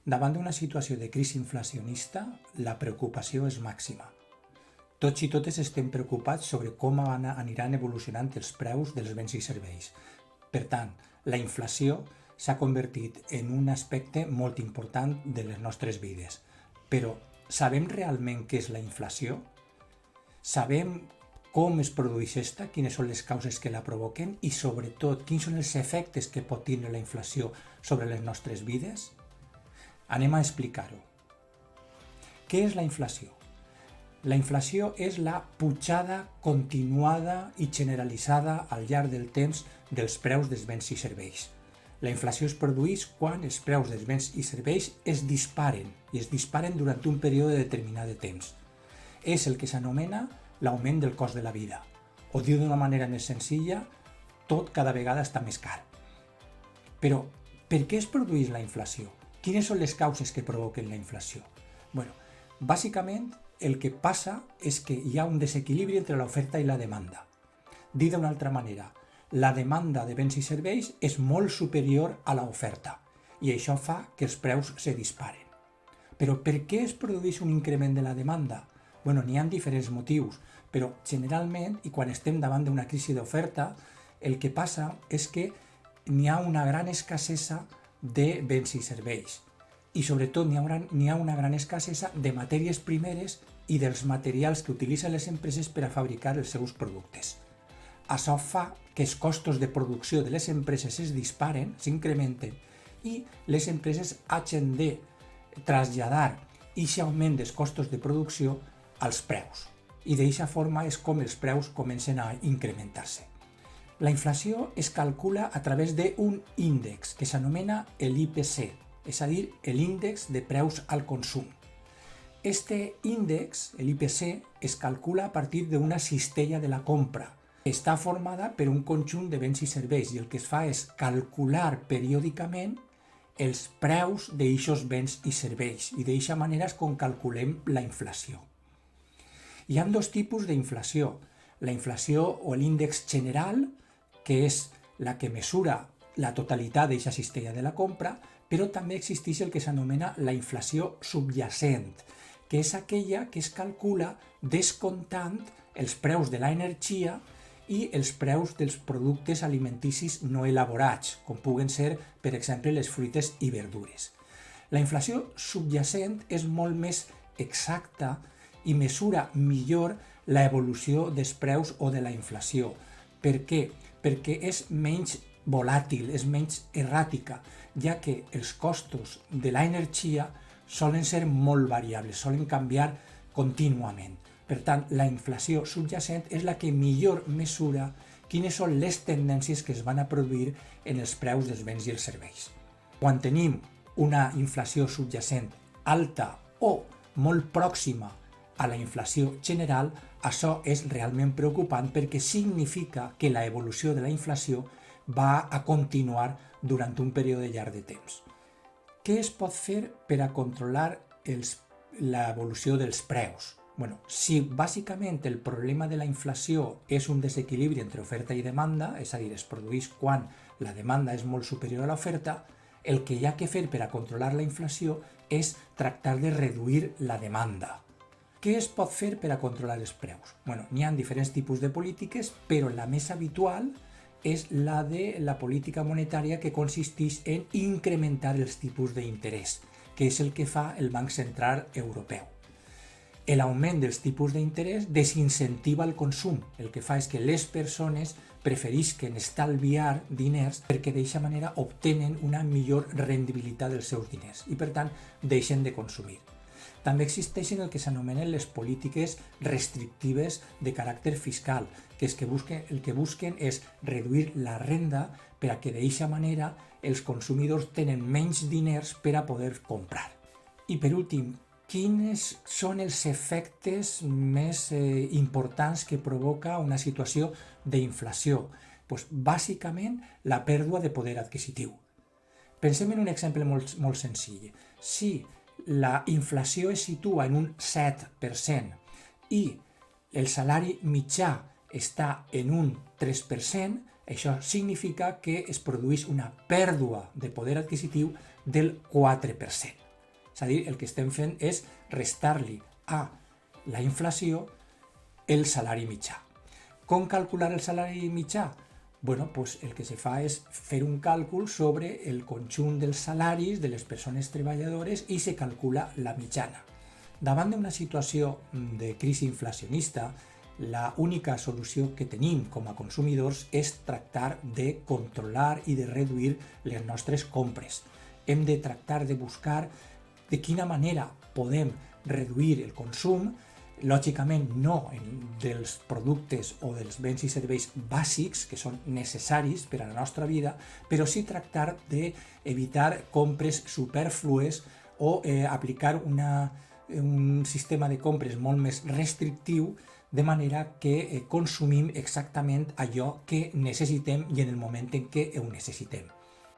Davant d'una situació de crisi inflacionista, la preocupació és màxima. Tots i totes estem preocupats sobre com aniran evolucionant els preus dels béns i serveis. Per tant, la inflació s'ha convertit en un aspecte molt important de les nostres vides. Però sabem realment què és la inflació? Sabem com es produeix esta, quines són les causes que la provoquen i, sobretot, quins són els efectes que pot tenir la inflació sobre les nostres vides? Anem a explicar-ho. Què és la inflació? La inflació és la pujada continuada i generalitzada al llarg del temps dels preus dels béns i serveis. La inflació es produeix quan els preus dels béns i serveis es disparen, i es disparen durant un període determinat de temps. És el que s'anomena l'augment del cost de la vida. O dir d'una manera més senzilla, tot cada vegada està més car. Però, per què es produeix la inflació? Quines són les causes que provoquen la inflació? Bàsicament, el que passa és que hi ha un desequilibri entre l'oferta i la demanda. Dit d'una altra manera, la demanda de béns i serveis és molt superior a l'oferta i això fa que els preus se disparen. Però per què es produeix un increment de la demanda? N'hi ha diferents motius, però generalment, i quan estem davant d'una crisi d'oferta, el que passa és que n'hi ha una gran escassesa de béns i serveis. I sobretot n'hi ha una gran escassesa de matèries primeres i dels materials que utilitzen les empreses per a fabricar els seus productes. Això fa que els costos de producció de les empreses es disparen, s'incrementen, i les empreses hagin de traslladar aquest augment dels costos de producció als preus. I d'aquesta forma és com els preus comencen a incrementar-se. La inflació es calcula a través d'un índex que s'anomena l'IPC, és a dir, l'índex de preus al consum. Este índex, l'IPC, es calcula a partir d'una cistella de la compra. Està formada per un conjunt de béns i serveis i el que es fa és calcular periòdicament els preus d'aquests béns i serveis i d'aquesta manera és com calculem la inflació. Hi ha dos tipus d'inflació. La inflació o l'índex general, que és la que mesura la totalitat d'aquesta cistella de la compra, però també existeix el que s'anomena la inflació subjacent, que és aquella que es calcula descomptant els preus de l'energia i els preus dels productes alimenticis no elaborats, com puguen ser, per exemple, les fruites i verdures. La inflació subjacent és molt més exacta i mesura millor l'evolució dels preus o de la inflació. Per què? Perquè és menys volàtil, és menys erràtica, ja que els costos de l'energia solen ser molt variables, solen canviar contínuament. Per tant, la inflació subjacent és la que millor mesura quines són les tendències que es van a produir en els preus dels béns i els serveis. Quan tenim una inflació subjacent alta o molt pròxima a la inflació general, això és realment preocupant perquè significa que l'evolució de la inflació va a continuar durant un període llarg de temps. Què es pot fer per a controlar l'evolució dels preus? Si bàsicament el problema de la inflació és un desequilibri entre oferta i demanda, és a dir, es produeix quan la demanda és molt superior a l'oferta, el que hi ha que fer per a controlar la inflació és tractar de reduir la demanda. Què es pot fer per a controlar els preus? N'hi ha diferents tipus de polítiques, però la més habitual és la de la política monetària que consisteix en incrementar els tipus d'interès, que és el que fa el Banc Central Europeu. L'augment dels tipus d'interès desincentiva el consum. El que fa és que les persones preferisquen estalviar diners perquè d'aquesta manera obtenen una millor rendibilitat dels seus diners i, per tant, deixen de consumir. També existeixen el que s'anomenen les polítiques restrictives de caràcter fiscal, que el que busquen és reduir la renda per a que d'aquesta manera els consumidors tenen menys diners per a poder comprar. I per últim, quins són els efectes més importants que provoca una situació d'inflació? Bàsicament, la pèrdua de poder adquisitiu. Pensem en un exemple molt senzill. Si la inflació es situa en un 7% i el salari mitjà està en un 3%, això significa que es produeix una pèrdua de poder adquisitiu del 4%. És a dir, el que estem fent és restar-li a la inflació el salari mitjà. Com calcular el salari mitjà? Bueno, pues el que se fa és fer un càlcul sobre el conjunt dels salaris de les persones treballadores i se calcula la mitjana. Davant d'una situació de crisi inflacionista, la única solució que tenim com a consumidors és tractar de controlar i de reduir les nostres compres. Hem de tractar de buscar de quina manera podem reduir el consum, lògicament no dels productes o dels béns i serveis bàsics que són necessaris per a la nostra vida, però sí tractar d'evitar compres superflues o aplicar un sistema de compres molt més restrictiu, de manera que consumim exactament allò que necessitem i en el moment en què ho necessitem.